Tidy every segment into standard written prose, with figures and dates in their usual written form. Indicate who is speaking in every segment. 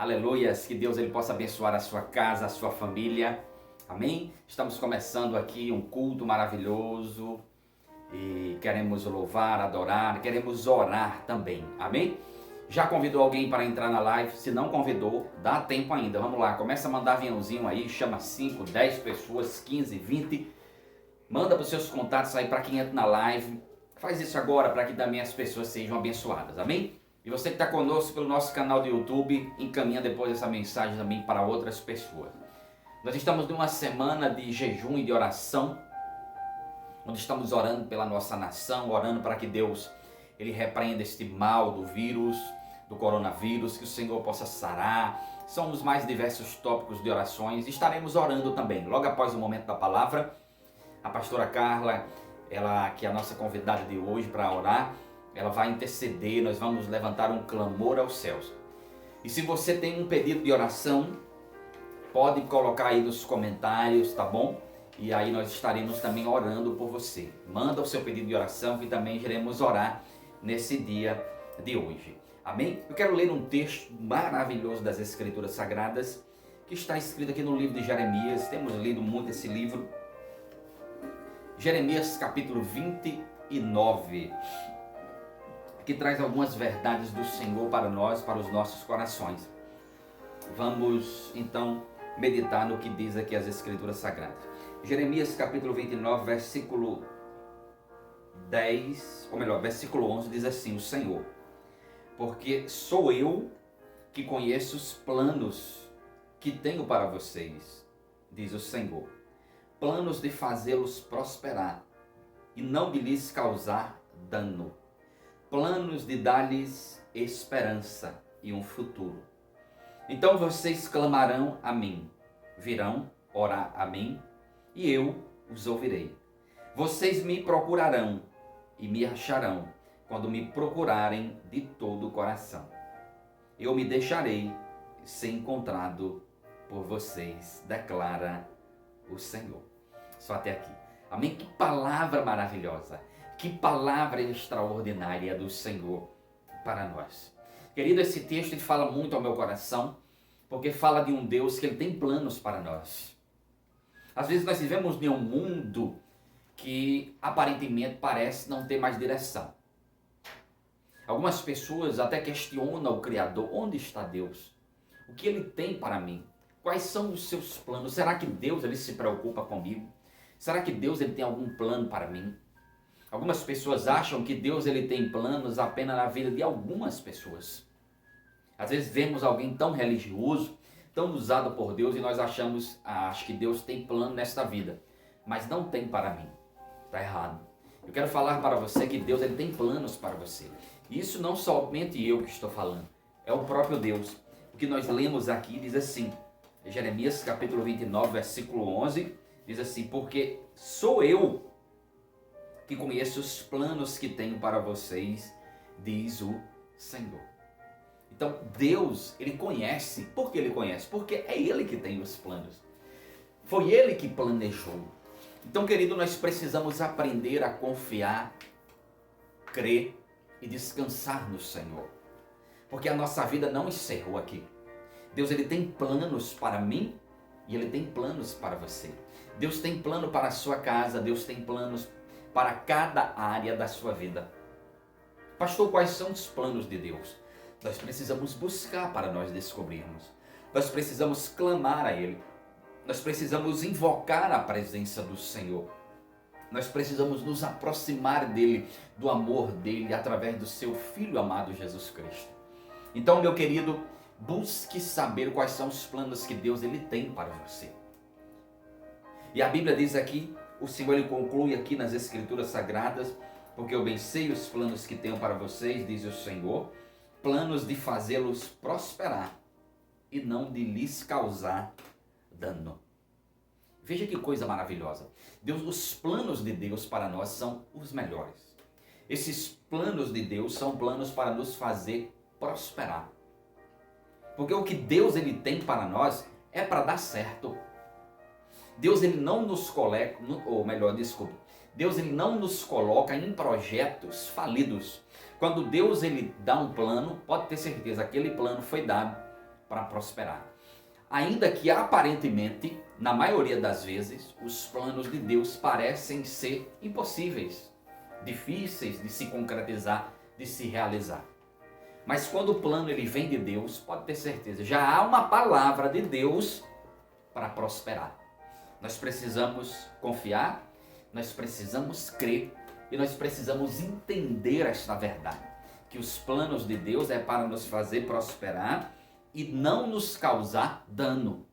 Speaker 1: Aleluias, que Deus ele possa abençoar a sua casa, a sua família. Amém? Estamos começando aqui um culto maravilhoso e queremos louvar, adorar, queremos orar também. Amém? Já convidou alguém para entrar na live? Se não convidou, dá tempo ainda. Vamos lá, começa a mandar aviãozinho aí, chama 5, 10 pessoas, 15, 20. Manda para os seus contatos aí para quem entra na live. Faz isso agora para que também as pessoas sejam abençoadas. Amém? E você que está conosco pelo nosso canal do YouTube, encaminha depois essa mensagem também para outras pessoas. Nós estamos numa semana de jejum e de oração, onde estamos orando pela nossa nação, orando para que Deus ele repreenda este mal do vírus, do coronavírus, que o Senhor possa sarar. São os mais diversos tópicos de orações. Estaremos orando também. Logo após o momento da palavra, a pastora Carla, ela que é a nossa convidada de hoje para orar, ela vai interceder, nós vamos levantar um clamor aos céus. E se você tem um pedido de oração, pode colocar aí nos comentários, tá bom? E aí nós estaremos também orando por você. Manda o seu pedido de oração que também iremos orar nesse dia de hoje. Amém? Eu quero ler um texto maravilhoso das Escrituras Sagradas, que está escrito aqui no livro de Jeremias. Temos lido muito esse livro. Jeremias capítulo 29. Que traz algumas verdades do Senhor para nós, para os nossos corações. Vamos então meditar no que diz aqui as Escrituras Sagradas. Jeremias capítulo 29, versículo 10, ou melhor, versículo 11 diz assim: o Senhor, porque sou eu que conheço os planos que tenho para vocês, diz o Senhor, planos de fazê-los prosperar e não de lhes causar dano, planos de dar-lhes esperança e um futuro. Então vocês clamarão a mim, virão orar a mim, e eu os ouvirei. Vocês me procurarão e me acharão, quando me procurarem de todo o coração. Eu me deixarei ser encontrado por vocês, declara o Senhor. Só até aqui. Amém? Que palavra maravilhosa. Que palavra extraordinária do Senhor para nós. Querido, esse texto ele fala muito ao meu coração, porque fala de um Deus que ele tem planos para nós. Às vezes nós vivemos em um mundo que aparentemente parece não ter mais direção. Algumas pessoas até questionam o Criador. Onde está Deus? O que Ele tem para mim? Quais são os seus planos? Será que Deus ele se preocupa comigo? Será que Deus ele tem algum plano para mim? Algumas pessoas acham que Deus ele tem planos apenas na vida de algumas pessoas. Às vezes vemos alguém tão religioso, tão usado por Deus e nós achamos, acho que Deus tem plano nesta vida, mas não tem para mim. Está errado. Eu quero falar para você que Deus ele tem planos para você. E isso não somente eu que estou falando, é o próprio Deus. O que nós lemos aqui diz assim, Jeremias capítulo 29, versículo 11, diz assim: porque sou eu que conheço os planos que tenho para vocês, diz o Senhor. Então Deus, ele conhece. Por que ele conhece? Porque é ele que tem os planos. Foi ele que planejou. Então, querido, nós precisamos aprender a confiar, crer e descansar no Senhor. Porque a nossa vida não encerrou aqui. Deus, ele tem planos para mim e ele tem planos para você. Deus tem plano para a sua casa, Deus tem planos para cada área da sua vida. Pastor, quais são os planos de Deus? Nós precisamos buscar para nós descobrirmos. Nós precisamos clamar a Ele. Nós precisamos invocar a presença do Senhor. Nós precisamos nos aproximar dEle, do amor dEle, através do seu Filho amado Jesus Cristo. Então, meu querido, busque saber quais são os planos que Deus ele tem para você. E a Bíblia diz aqui, o Senhor ele conclui aqui nas Escrituras Sagradas, porque eu bem sei os planos que tenho para vocês, diz o Senhor, planos de fazê-los prosperar e não de lhes causar dano. Veja que coisa maravilhosa. Deus, os planos de Deus para nós são os melhores. Esses planos de Deus são planos para nos fazer prosperar. Porque o que Deus ele tem para nós é para dar certo. Deus ele não nos coloca, ou melhor, desculpe, Deus ele não nos coloca em projetos falidos. Quando Deus ele dá um plano, pode ter certeza, aquele plano foi dado para prosperar. Ainda que aparentemente, na maioria das vezes, os planos de Deus parecem ser impossíveis, difíceis de se concretizar, de se realizar. Mas quando o plano ele vem de Deus, pode ter certeza, já há uma palavra de Deus para prosperar. Nós precisamos confiar, nós precisamos crer e nós precisamos entender esta verdade, que os planos de Deus é para nos fazer prosperar e não nos causar dano.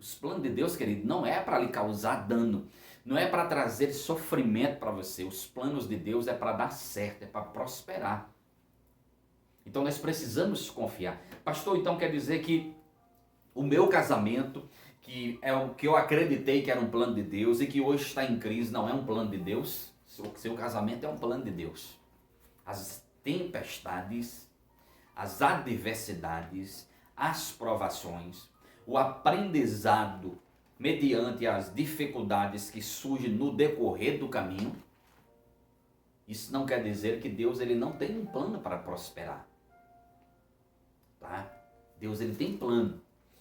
Speaker 1: Os planos de Deus, querido, não é para lhe causar dano, não é para trazer sofrimento para você. Os planos de Deus é para dar certo, é para prosperar. Então nós precisamos confiar. Pastor, então quer dizer que o meu casamento, que é o que eu acreditei que era um plano de Deus e que hoje está em crise, não é um plano de Deus? Seu casamento é um plano de Deus. As tempestades, as adversidades, as provações, o aprendizado mediante as dificuldades que surgem no decorrer do caminho, isso não quer dizer que Deus ele não tem um plano para prosperar. Tá? Deus ele tem plano.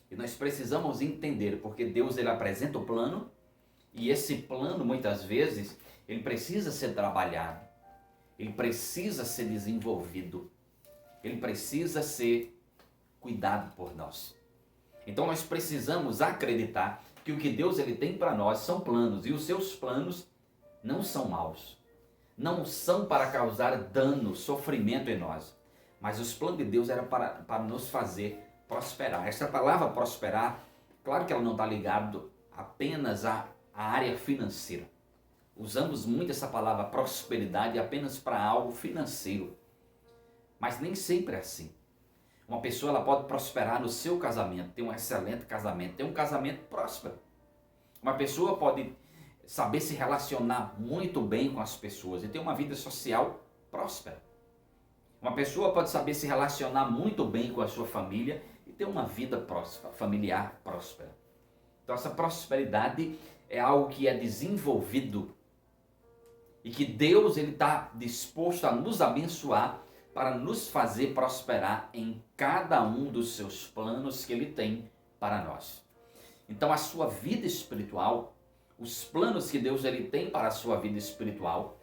Speaker 1: E nós precisamos entender, porque Deus ele apresenta o plano, e esse plano muitas vezes, ele precisa ser trabalhado, ele precisa ser desenvolvido, ele precisa ser cuidado por nós. Então nós precisamos acreditar que o que Deus ele tem para nós são planos, e os seus planos não são maus, não são para causar dano, sofrimento em nós, mas os planos de Deus eram para nos fazer prosperar. Essa palavra prosperar, claro que ela não está ligada apenas à área financeira. Usamos muito essa palavra prosperidade apenas para algo financeiro, mas nem sempre é assim. Uma pessoa ela pode prosperar no seu casamento, ter um excelente casamento, ter um casamento próspero. Uma pessoa pode saber se relacionar muito bem com as pessoas e ter uma vida social próspera. Uma pessoa pode saber se relacionar muito bem com a sua família e ter uma vida próspera, familiar próspera. Então essa prosperidade é algo que é desenvolvido e que Deus ele está disposto a nos abençoar para nos fazer prosperar em cada um dos seus planos que Ele tem para nós. Então a sua vida espiritual, os planos que Deus ele tem para a sua vida espiritual,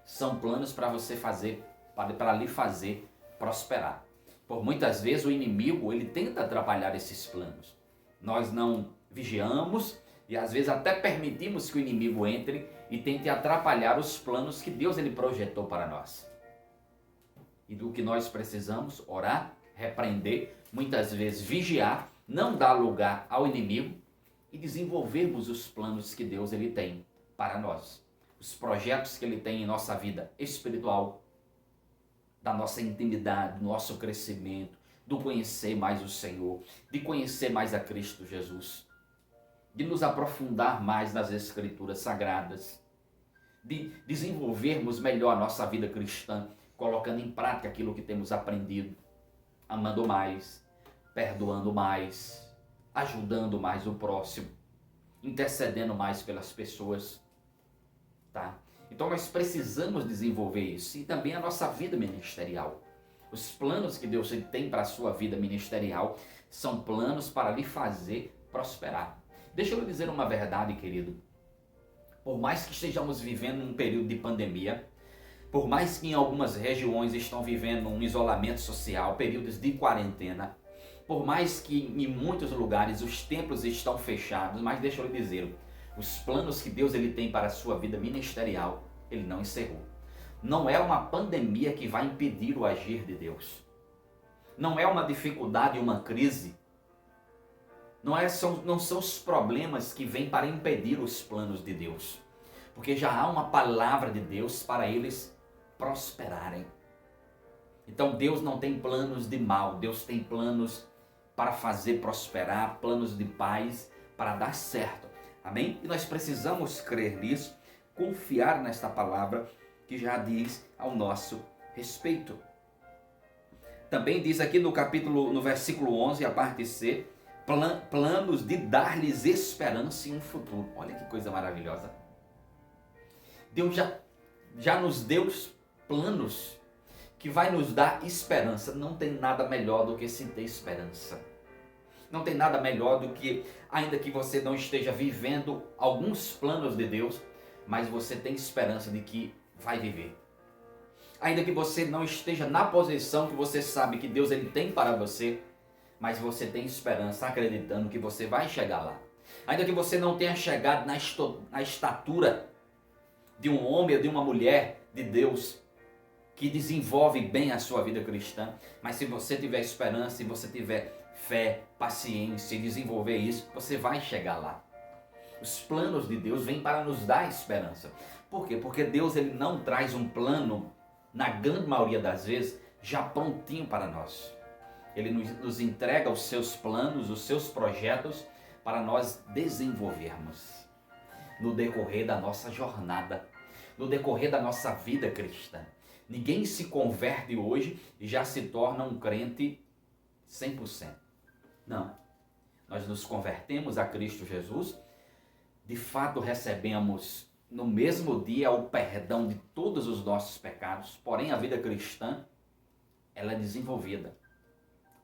Speaker 1: são planos para você fazer, para lhe fazer prosperar. Por muitas vezes o inimigo ele tenta atrapalhar esses planos. Nós não vigiamos e às vezes até permitimos que o inimigo entre e tente atrapalhar os planos que Deus ele projetou para nós. E do que nós precisamos orar, repreender, muitas vezes vigiar, não dar lugar ao inimigo e desenvolvermos os planos que Deus ele tem para nós. Os projetos que ele tem em nossa vida espiritual, da nossa intimidade, do nosso crescimento, do conhecer mais o Senhor, de conhecer mais a Cristo Jesus, de nos aprofundar mais nas Escrituras Sagradas, de desenvolvermos melhor a nossa vida cristã, colocando em prática aquilo que temos aprendido, amando mais, perdoando mais, ajudando mais o próximo, intercedendo mais pelas pessoas, tá? Então nós precisamos desenvolver isso e também a nossa vida ministerial. Os planos que Deus tem para a sua vida ministerial são planos para lhe fazer prosperar. Deixa eu lhe dizer uma verdade, querido. Por mais que estejamos vivendo um período de pandemia, por mais que em algumas regiões estão vivendo um isolamento social, períodos de quarentena, por mais que em muitos lugares os templos estão fechados, mas deixa eu lhe dizer, os planos que Deus ele tem para a sua vida ministerial, ele não encerrou. Não é uma pandemia que vai impedir o agir de Deus. Não é uma dificuldade, uma crise. Não são os problemas que vêm para impedir os planos de Deus. Porque já há uma palavra de Deus para eles prosperarem. Então Deus não tem planos de mal, Deus tem planos para fazer prosperar, planos de paz, para dar certo. Amém? E nós precisamos crer nisso, confiar nesta palavra que já diz ao nosso respeito. Também diz aqui no versículo 11, a parte C, planos de dar-lhes esperança em um futuro. Olha que coisa maravilhosa. Deus já nos deu planos que vai nos dar esperança. Não tem nada melhor do que se ter esperança. Não tem nada melhor do que, ainda que você não esteja vivendo alguns planos de Deus, mas você tem esperança de que vai viver. Ainda que você não esteja na posição que você sabe que Deus ele tem para você, mas você tem esperança acreditando que você vai chegar lá. Ainda que você não tenha chegado na estatura de um homem ou de uma mulher de Deus, que desenvolve bem a sua vida cristã, mas se você tiver esperança, se você tiver fé, paciência e desenvolver isso, você vai chegar lá. Os planos de Deus vêm para nos dar esperança. Por quê? Porque Deus ele não traz um plano, na grande maioria das vezes, já prontinho para nós. Ele nos entrega os seus planos, os seus projetos, para nós desenvolvermos no decorrer da nossa jornada, no decorrer da nossa vida cristã. Ninguém se converte hoje e já se torna um crente 100%. Não. Nós nos convertemos a Cristo Jesus, de fato recebemos no mesmo dia o perdão de todos os nossos pecados, porém a vida cristã, ela é desenvolvida.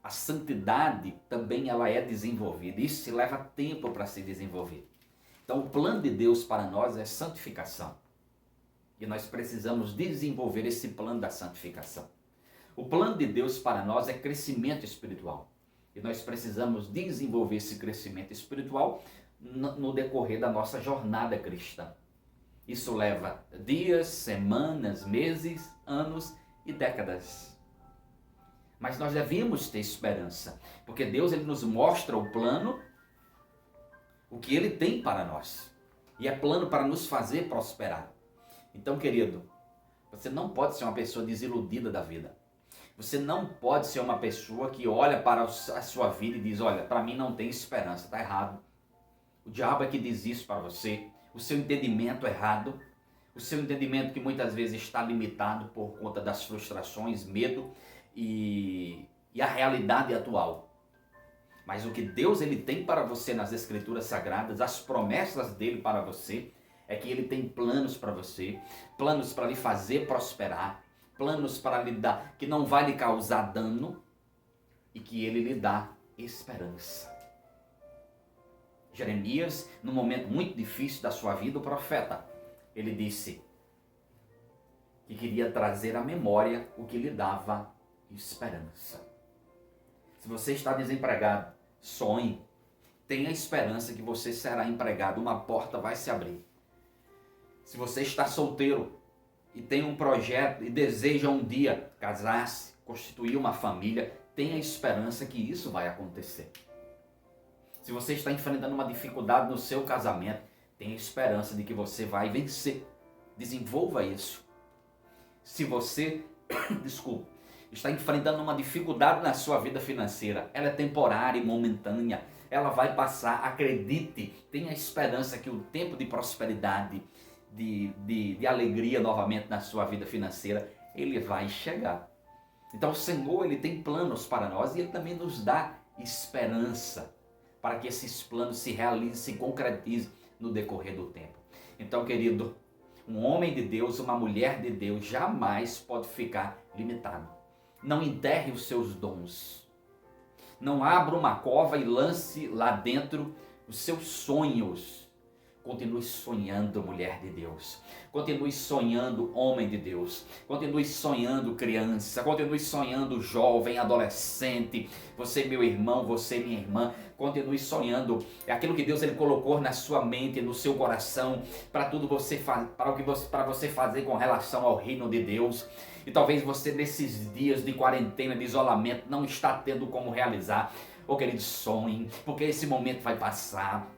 Speaker 1: A santidade também ela é desenvolvida. Isso leva tempo para se desenvolver. Então o plano de Deus para nós é santificação. E nós precisamos desenvolver esse plano da santificação. O plano de Deus para nós é crescimento espiritual. E nós precisamos desenvolver esse crescimento espiritual no decorrer da nossa jornada cristã. Isso leva dias, semanas, meses, anos e décadas. Mas nós devemos ter esperança, porque Deus ele nos mostra o plano, o que Ele tem para nós. E é plano para nos fazer prosperar. Então, querido, você não pode ser uma pessoa desiludida da vida. Você não pode ser uma pessoa que olha para a sua vida e diz, olha, para mim não tem esperança, está errado. O diabo é que diz isso para você. O seu entendimento é errado. O seu entendimento que muitas vezes está limitado por conta das frustrações, medo e a realidade atual. Mas o que Deus ele tem para você nas Escrituras Sagradas, as promessas dele para você, é que ele tem planos para você, planos para lhe fazer prosperar, planos para lhe dar, que não vai lhe causar dano e que ele lhe dá esperança. Jeremias, num momento muito difícil da sua vida, o profeta, ele disse que queria trazer à memória o que lhe dava esperança. Se você está desempregado, sonhe, tenha esperança que você será empregado, uma porta vai se abrir. Se você está solteiro e tem um projeto e deseja um dia casar-se, constituir uma família, tenha esperança que isso vai acontecer. Se você está enfrentando uma dificuldade no seu casamento, tenha esperança de que você vai vencer. Desenvolva isso. Se você, está enfrentando uma dificuldade na sua vida financeira, ela é temporária e momentânea, ela vai passar, acredite, tenha esperança que o tempo de prosperidade, de alegria novamente na sua vida financeira, ele vai chegar. Então o Senhor ele tem planos para nós e Ele também nos dá esperança para que esses planos se realizem, se concretizem no decorrer do tempo. Então, querido, um homem de Deus, uma mulher de Deus jamais pode ficar limitado. Não enterre os seus dons. Não abra uma cova e lance lá dentro os seus sonhos. Continue sonhando, mulher de Deus. Continue sonhando, homem de Deus. Continue sonhando, criança. Continue sonhando, jovem, adolescente. Você, meu irmão, você, minha irmã. Continue sonhando. É aquilo que Deus ele colocou na sua mente, no seu coração, para tudo para você fazer com relação ao reino de Deus. E talvez você, nesses dias de quarentena, de isolamento, não está tendo como realizar. Ô querido, sonhe, porque esse momento vai passar.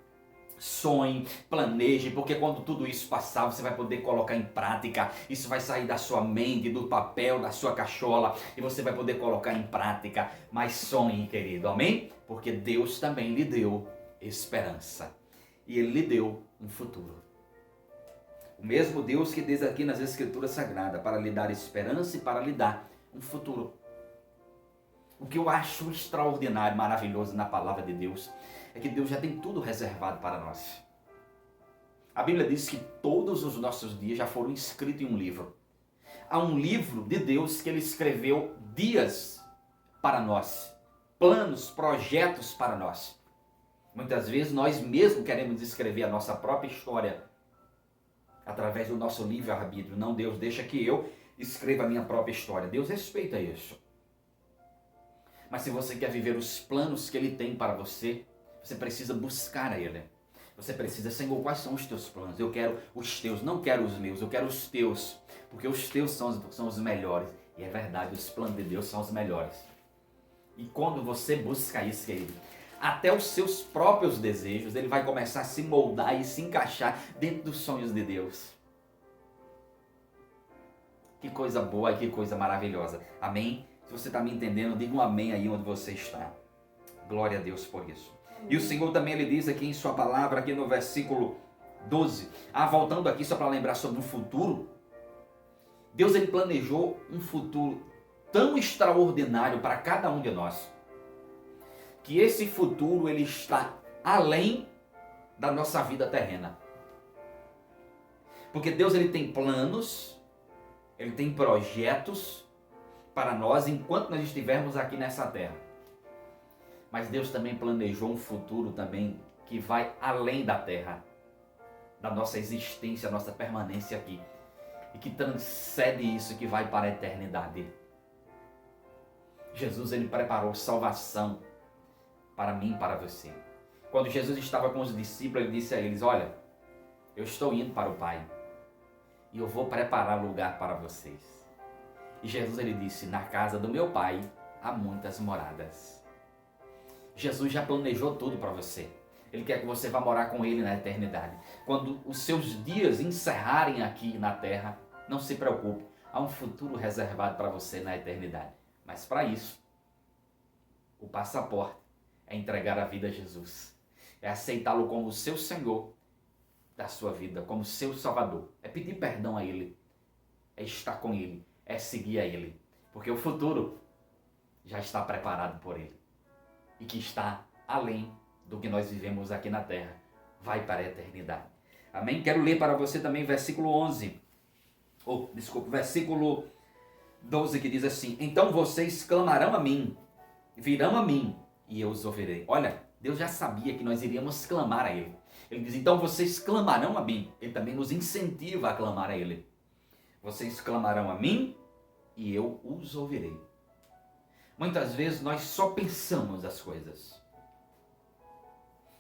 Speaker 1: Sonhe, planeje, porque quando tudo isso passar, você vai poder colocar em prática. Isso vai sair da sua mente, do papel, da sua cachola, e você vai poder colocar em prática. Mas sonhe, querido, amém? Porque Deus também lhe deu esperança. E Ele lhe deu um futuro. O mesmo Deus que diz aqui nas Escrituras Sagradas, para lhe dar esperança e para lhe dar um futuro. O que eu acho extraordinário, maravilhoso na palavra de Deus, é que Deus já tem tudo reservado para nós. A Bíblia diz que todos os nossos dias já foram escritos em um livro. Há um livro de Deus que Ele escreveu dias para nós. planos, projetos para nós. Muitas vezes nós mesmos queremos escrever a nossa própria história através do nosso livre-arbítrio. Não, Deus deixa que eu escreva a minha própria história. Deus respeita isso. Mas se você quer viver os planos que Ele tem para você, você precisa buscar a Ele. Você precisa, Senhor, quais são os teus planos? Eu quero os teus, não quero os meus, eu quero os teus. Porque os teus são os melhores. E é verdade, os planos de Deus são os melhores. E quando você busca isso, querido, até os seus próprios desejos, ele vai começar a se moldar e se encaixar dentro dos sonhos de Deus. Que coisa boa e que coisa maravilhosa. Amém? Se você está me entendendo, diga um amém aí onde você está. Glória a Deus por isso. E o Senhor também, ele diz aqui em sua palavra, aqui no versículo 12. Voltando aqui só para lembrar sobre o futuro. Deus, ele planejou um futuro tão extraordinário para cada um de nós, que esse futuro ele está além da nossa vida terrena. Porque Deus, ele tem planos, ele tem projetos para nós enquanto nós estivermos aqui nessa terra. Mas Deus também planejou um futuro também que vai além da terra, da nossa existência, nossa permanência aqui, e que transcende isso, que vai para a eternidade. Jesus, ele preparou salvação para mim e para você. Quando Jesus estava com os discípulos, ele disse a eles: olha, eu estou indo para o Pai e eu vou preparar lugar para vocês. E Jesus, ele disse: na casa do meu Pai há muitas moradas. Jesus já planejou tudo para você. Ele quer que você vá morar com Ele na eternidade. Quando os seus dias encerrarem aqui na terra, não se preocupe, há um futuro reservado para você na eternidade. Mas para isso, o passaporte é entregar a vida a Jesus. É aceitá-lo como o seu Senhor da sua vida, como seu Salvador. É pedir perdão a Ele. É estar com Ele. É seguir a Ele. Porque o futuro já está preparado por Ele. E que está além do que nós vivemos aqui na terra. Vai para a eternidade. Amém? Quero ler para você também versículo 11. Versículo 12, que diz assim: então vocês clamarão a mim, virão a mim, e eu os ouvirei. Olha, Deus já sabia que nós iríamos clamar a Ele. Ele diz: então vocês clamarão a mim. Ele também nos incentiva a clamar a Ele. Vocês clamarão a mim, e eu os ouvirei. Muitas vezes nós só pensamos as coisas.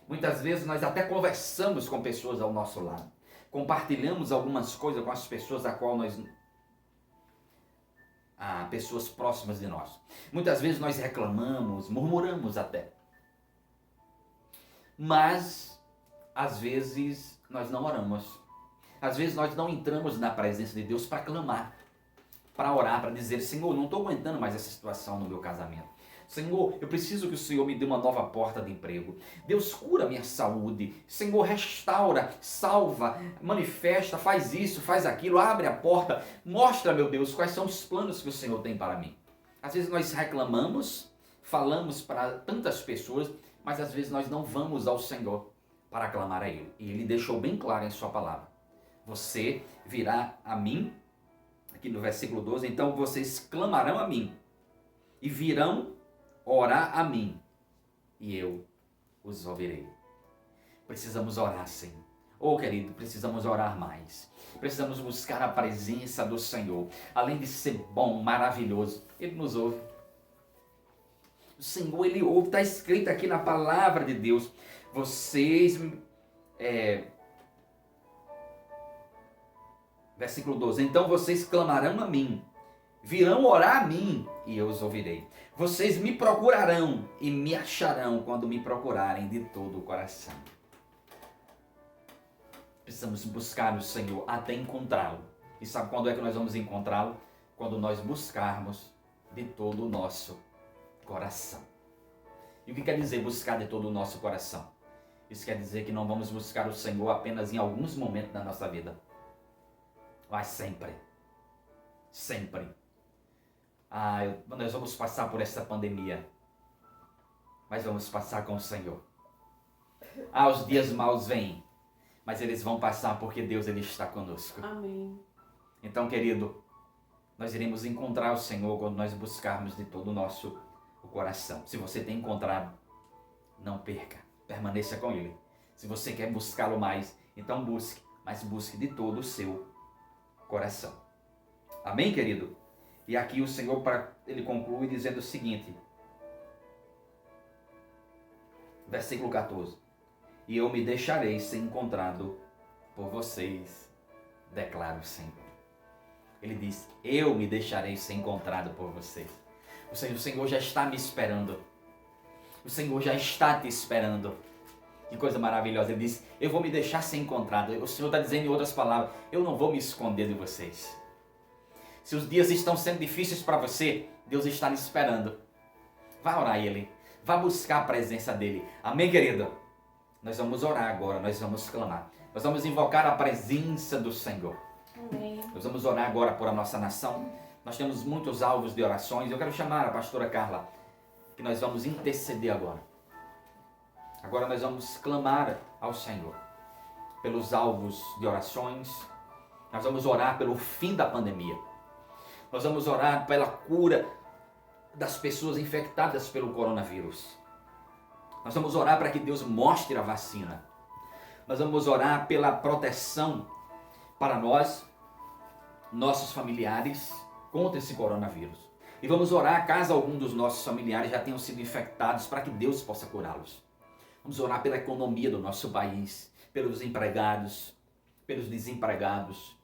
Speaker 1: Muitas vezes nós até conversamos com pessoas ao nosso lado. Compartilhamos algumas coisas com as pessoas a qual nós... pessoas próximas de nós. Muitas vezes nós reclamamos, murmuramos até. Mas, às vezes, nós não oramos. Às vezes nós não entramos na presença de Deus para clamar, para orar, para dizer: Senhor, não estou aguentando mais essa situação no meu casamento. Senhor, eu preciso que o Senhor me dê uma nova porta de emprego. Deus, cura minha saúde. Senhor, restaura, salva, manifesta, faz isso, faz aquilo, abre a porta. Mostra, meu Deus, quais são os planos que o Senhor tem para mim. Às vezes nós reclamamos, falamos para tantas pessoas, mas às vezes nós não vamos ao Senhor para clamar a Ele. E Ele deixou bem claro em sua palavra: você virá a mim, aqui no versículo 12, então vocês clamarão a mim e virão orar a mim, e eu os ouvirei. Precisamos orar, Senhor. Querido, precisamos orar mais. Precisamos buscar a presença do Senhor. Além de ser bom, maravilhoso, Ele nos ouve. O Senhor, Ele ouve. Está escrito aqui na palavra de Deus: vocês... Versículo 12. Então vocês clamarão a mim, virão orar a mim, e eu os ouvirei. Vocês me procurarão e me acharão quando me procurarem de todo o coração. Precisamos buscar o Senhor até encontrá-lo. E sabe quando é que nós vamos encontrá-lo? Quando nós buscarmos de todo o nosso coração. E o que quer dizer buscar de todo o nosso coração? Isso quer dizer que não vamos buscar o Senhor apenas em alguns momentos da nossa vida, mas sempre. Sempre. Nós vamos passar por essa pandemia, mas vamos passar com o Senhor. Os dias maus vêm, mas eles vão passar porque Deus, Ele está conosco.
Speaker 2: Amém.
Speaker 1: Então, querido, nós iremos encontrar o Senhor quando nós buscarmos de todo o nosso o coração. Se você tem encontrado, não perca, permaneça com Ele. Se você quer buscá-lo mais, então busque, mas busque de todo o seu coração. Amém, querido? E aqui o Senhor, ele conclui dizendo o seguinte, versículo 14. E eu me deixarei ser encontrado por vocês, declara o Senhor. Ele diz, eu me deixarei ser encontrado por vocês. O Senhor já está me esperando. O Senhor já está te esperando. Que coisa maravilhosa. Ele diz, eu vou me deixar ser encontrado. O Senhor está dizendo em outras palavras, eu não vou me esconder de vocês. Se os dias estão sendo difíceis para você, Deus está lhe esperando. Vá orar a Ele. Vá buscar a presença dEle. Amém, querido? Nós vamos orar agora, nós vamos clamar. Nós vamos invocar a presença do Senhor.
Speaker 2: Amém.
Speaker 1: Nós vamos orar agora por a nossa nação. Nós temos muitos alvos de orações. Eu quero chamar a pastora Carla, que nós vamos interceder agora. Agora nós vamos clamar ao Senhor pelos alvos de orações. Nós vamos orar pelo fim da pandemia. Nós vamos orar pela cura das pessoas infectadas pelo coronavírus. Nós vamos orar para que Deus mostre a vacina. Nós vamos orar pela proteção para nós, nossos familiares, contra esse coronavírus. E vamos orar caso algum dos nossos familiares já tenham sido infectados, para que Deus possa curá-los. Vamos orar pela economia do nosso país, pelos empregados, pelos desempregados,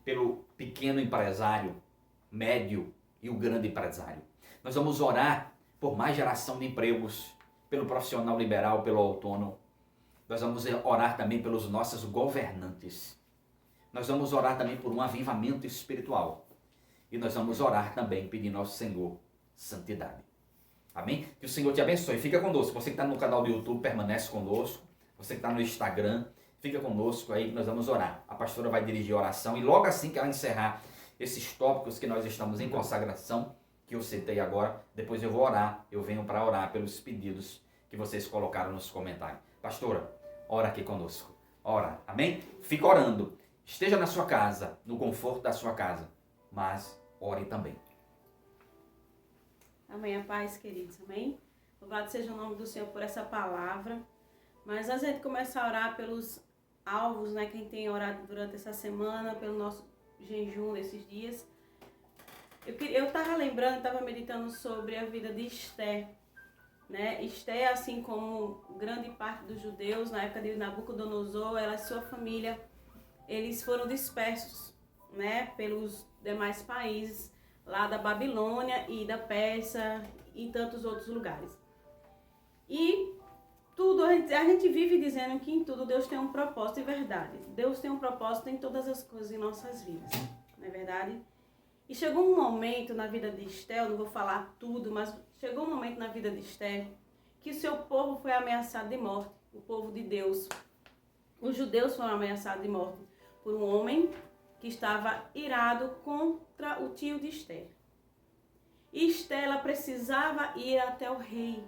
Speaker 1: pelo pequeno empresário, médio e o grande empresário. Nós vamos orar por mais geração de empregos, pelo profissional liberal, pelo autônomo. Nós vamos orar também pelos nossos governantes. Nós vamos orar também por um avivamento espiritual. E nós vamos orar também pedindo ao Senhor santidade. Amém? Que o Senhor te abençoe. Fica conosco. Você que está no canal do YouTube, permanece conosco. Você que está no Instagram, fica conosco aí que nós vamos orar. A pastora vai dirigir a oração e logo assim que ela encerrar esses tópicos que nós estamos em consagração, que eu citei agora, depois eu vou orar. Eu venho para orar pelos pedidos que vocês colocaram nos comentários. Pastora, ora aqui conosco. Ora, amém? Fica orando. Esteja na sua casa, no conforto da sua casa, mas ore também.
Speaker 2: Amém, a paz, queridos, amém? Louvado seja o nome do Senhor por essa palavra. Mas antes de a gente começar a orar pelos alvos, né, quem tem orado durante essa semana, pelo nosso jejum desses dias, eu estava lembrando, estava meditando sobre a vida de Esté, né? Esté, assim como grande parte dos judeus, na época de Nabucodonosor, ela e sua família, eles foram dispersos, né, pelos demais países, lá da Babilônia e da Pérsia e tantos outros lugares. E tudo, a gente vive dizendo que em tudo Deus tem um propósito e verdade. Deus tem um propósito em todas as coisas em nossas vidas, não é verdade? E chegou um momento na vida de Esté, eu não vou falar tudo, mas chegou um momento na vida de Esté que o seu povo foi ameaçado de morte, o povo de Deus. Os judeus foram ameaçados de morte por um homem que estava irado contra o tio de Esté. E Esté, ela precisava ir até o rei.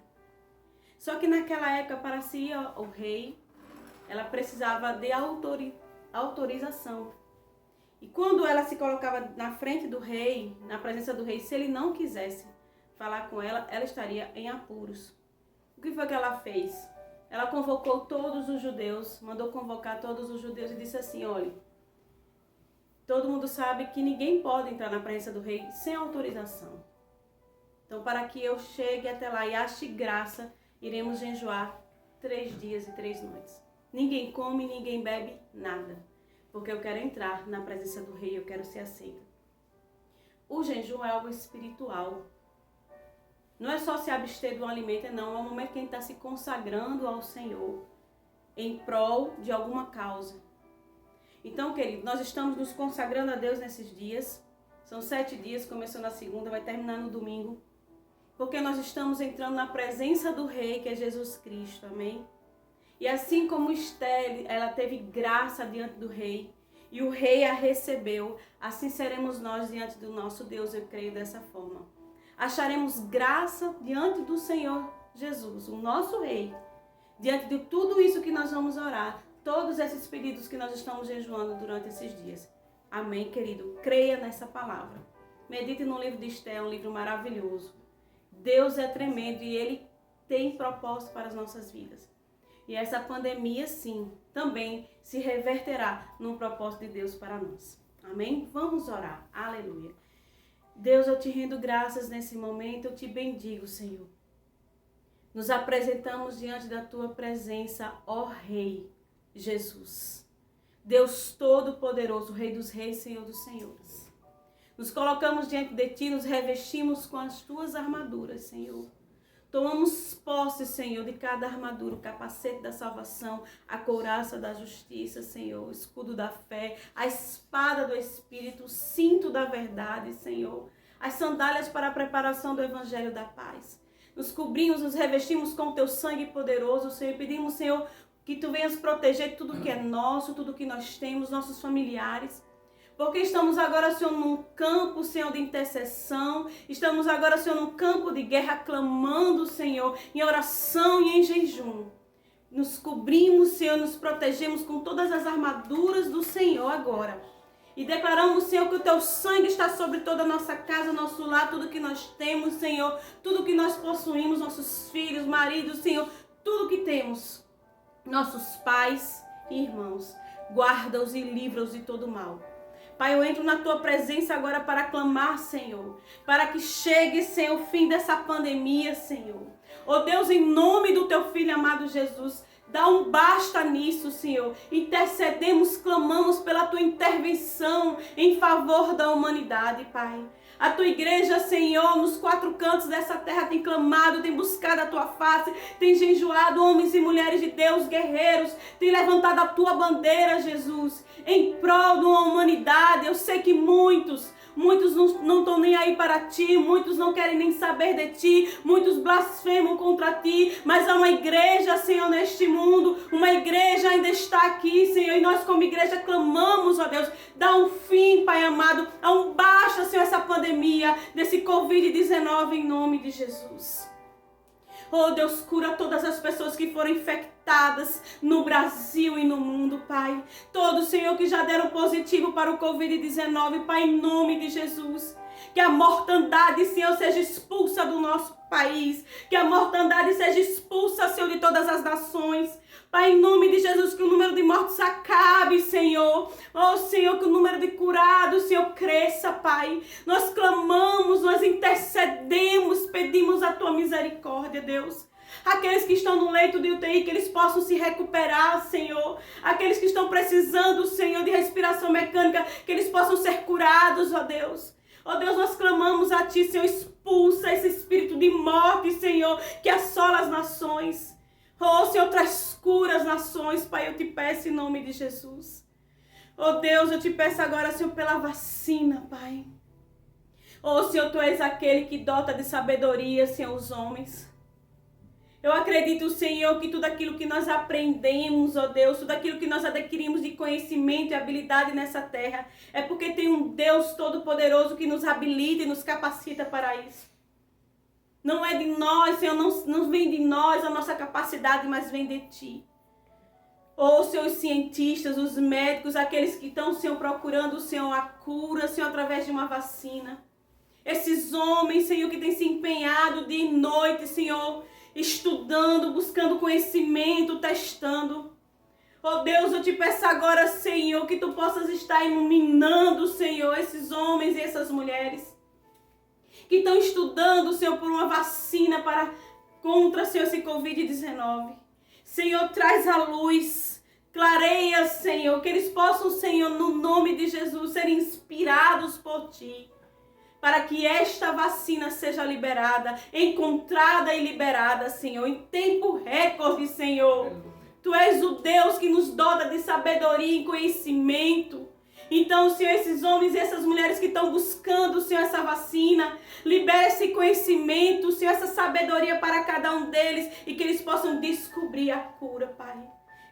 Speaker 2: Só que naquela época, para se ir ao rei, ela precisava de autorização. E quando ela se colocava na frente do rei, na presença do rei, se ele não quisesse falar com ela, ela estaria em apuros. O que foi que ela fez? Ela convocou todos os judeus, mandou convocar todos os judeus e disse assim, olha, todo mundo sabe que ninguém pode entrar na presença do rei sem autorização. Então, para que eu chegue até lá e ache graça, iremos jejuar 3 dias e 3 noites. Ninguém come, ninguém bebe, nada. Porque eu quero entrar na presença do rei, eu quero ser aceita. O jejum é algo espiritual. Não é só se abster do alimento, não. É um momento que a gente está se consagrando ao Senhor em prol de alguma causa. Então, querido, nós estamos nos consagrando a Deus nesses dias. São 7 dias, começou na segunda, vai terminar no domingo. Porque nós estamos entrando na presença do Rei, que é Jesus Cristo, amém? E assim como Esté, ela teve graça diante do Rei, e o Rei a recebeu, assim seremos nós diante do nosso Deus, eu creio dessa forma. Acharemos graça diante do Senhor Jesus, o nosso Rei, diante de tudo isso que nós vamos orar, todos esses pedidos que nós estamos jejuando durante esses dias. Amém, querido? Creia nessa palavra. Medite no livro de Esté, um livro maravilhoso. Deus é tremendo e Ele tem propósito para as nossas vidas. E essa pandemia, sim, também se reverterá num propósito de Deus para nós. Amém? Vamos orar. Aleluia. Deus, eu te rendo graças nesse momento, eu te bendigo, Senhor. Nos apresentamos diante da tua presença, ó Rei Jesus. Deus Todo-Poderoso, Rei dos Reis, Senhor dos Senhores. Nos colocamos diante de ti, nos revestimos com as tuas armaduras, Senhor. Tomamos posse, Senhor, de cada armadura, o capacete da salvação, a couraça da justiça, Senhor, o escudo da fé, a espada do Espírito, o cinto da verdade, Senhor, as sandálias para a preparação do Evangelho da paz. Nos cobrimos, nos revestimos com o teu sangue poderoso, Senhor, e pedimos, Senhor, que tu venhas proteger tudo que é nosso, tudo que nós temos, nossos familiares. Porque estamos agora, Senhor, num campo, Senhor, de intercessão. Estamos agora, Senhor, num campo de guerra, clamando, Senhor, em oração e em jejum. Nos cobrimos, Senhor, nos protegemos com todas as armaduras do Senhor agora. E declaramos, Senhor, que o teu sangue está sobre toda a nossa casa, nosso lar, tudo que nós temos, Senhor. Tudo que nós possuímos, nossos filhos, maridos, Senhor, tudo que temos. Nossos pais e irmãos. Guarda-os e livra-os de todo mal. Pai, eu entro na tua presença agora para clamar, Senhor, para que chegue, Senhor, o fim dessa pandemia, Senhor. Oh Deus, em nome do teu Filho amado Jesus, dá um basta nisso, Senhor. Intercedemos, clamamos pela tua intervenção em favor da humanidade, Pai. A tua igreja, Senhor, nos quatro cantos dessa terra tem clamado, tem buscado a tua face, tem jejuado homens e mulheres de Deus, guerreiros, tem levantado a tua bandeira, Jesus, em prol de uma humanidade. Eu sei que muitos não estão nem aí para ti, muitos não querem nem saber de ti, muitos blasfemam contra ti, mas há uma igreja, Senhor, neste mundo, uma igreja ainda está aqui, Senhor, e nós como igreja clamamos, ó Deus, dá um fim, Pai amado, a um basta, Senhor, essa pandemia, desse Covid-19 em nome de Jesus. Oh Deus, cura todas as pessoas que foram infectadas no Brasil e no mundo, Pai. Todos, Senhor, que já deram positivo para o Covid-19, Pai, em nome de Jesus. Que a mortandade, Senhor, seja expulsa do nosso país. Que a mortandade seja expulsa, Senhor, de todas as nações. Pai, em nome de Jesus, que o número de mortos acabe, Senhor. Oh, Senhor, que o número de curados, Senhor, cresça, Pai. Nós clamamos, nós intercedemos, pedimos a tua misericórdia, Deus. Aqueles que estão no leito de UTI, que eles possam se recuperar, Senhor. Aqueles que estão precisando, Senhor, de respiração mecânica, que eles possam ser curados, ó Deus. Ó Deus, nós clamamos a ti, Senhor, expulsa esse espírito de morte, Senhor, que assola as nações. Oh, Senhor, traz cura às nações, Pai, eu te peço em nome de Jesus. Oh, Deus, eu te peço agora, Senhor, pela vacina, Pai. Oh, Senhor, tu és aquele que dota de sabedoria, Senhor, os homens. Eu acredito, Senhor, que tudo aquilo que nós aprendemos, ó Deus, tudo aquilo que nós adquirimos de conhecimento e habilidade nessa terra, é porque tem um Deus Todo-Poderoso que nos habilita e nos capacita para isso. Não é de nós, Senhor, não vem de nós a nossa capacidade, mas vem de ti. Ou, Senhor, os cientistas, os médicos, aqueles que estão, Senhor, procurando, Senhor, a cura, Senhor, através de uma vacina. Esses homens, Senhor, que têm se empenhado dia e noite, Senhor, estudando, buscando conhecimento, testando. Oh Deus, eu te peço agora, Senhor, que tu possas estar iluminando, Senhor, esses homens e essas mulheres que estão estudando, Senhor, por uma vacina contra, Senhor, esse Covid-19. Senhor, traz a luz, clareia, Senhor, que eles possam, Senhor, no nome de Jesus, serem inspirados por ti, para que esta vacina seja liberada, encontrada e liberada, Senhor, em tempo recorde, Senhor. Tu és o Deus que nos dota de sabedoria e conhecimento. Então, Senhor, esses homens e essas mulheres que estão buscando, Senhor, essa vacina, libera esse conhecimento, Senhor, essa sabedoria para cada um deles e que eles possam descobrir a cura, Pai.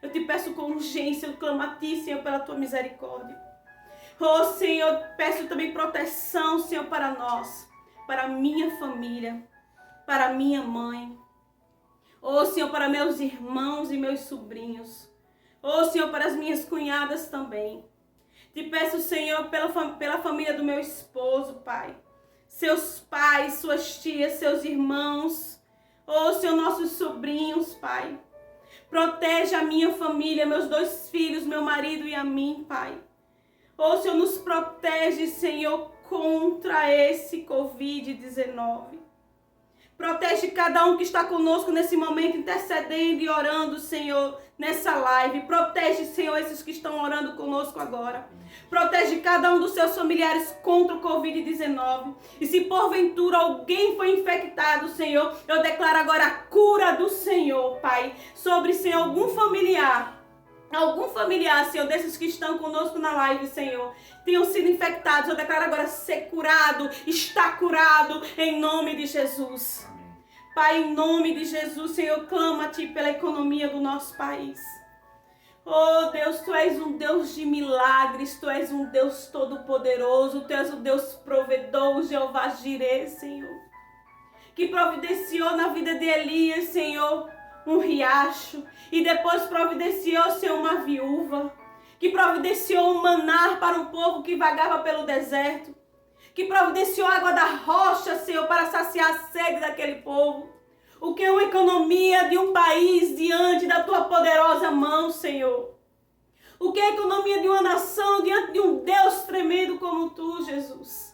Speaker 2: Eu te peço com urgência, eu clamo a ti, Senhor, pela tua misericórdia. Oh, Senhor, peço também proteção, Senhor, para nós, para a minha família, para a minha mãe. Oh, Senhor, para meus irmãos e meus sobrinhos. Oh, Senhor, para as minhas cunhadas também. Te peço, Senhor, pela família do meu esposo, Pai. seus pais, suas tias, seus irmãos, Senhor, nossos sobrinhos, Pai. Protege a minha família, meus 2 filhos, meu marido e a mim, Pai. Senhor, nos protege, Senhor, contra esse Covid-19. Protege cada um que está conosco nesse momento, intercedendo e orando, Senhor, nessa live. Protege, Senhor, esses que estão orando conosco agora. Protege cada um dos seus familiares contra o Covid-19. E se porventura alguém foi infectado, Senhor, eu declaro agora a cura do Senhor, Pai, sobre, Senhor, algum familiar, Senhor, desses que estão conosco na live, Senhor, tenham sido infectados. Eu declaro agora ser curado, está curado, em nome de Jesus.
Speaker 1: Amém.
Speaker 2: Pai, em nome de Jesus, Senhor, clama a Ti pela economia do nosso país. Deus, Tu és um Deus de milagres, Tu és um Deus todo-poderoso, Tu és o Deus provedor, o Jeová Jireh, Senhor, que providenciou na vida de Elias, Senhor, um riacho, e depois providenciou, Senhor, uma viúva, que providenciou um maná para um povo que vagava pelo deserto, que providenciou água da rocha, Senhor, para saciar a sede daquele povo. O que é uma economia de um país diante da Tua poderosa mão, Senhor? O que é a economia de uma nação diante de um Deus tremendo como Tu, Jesus?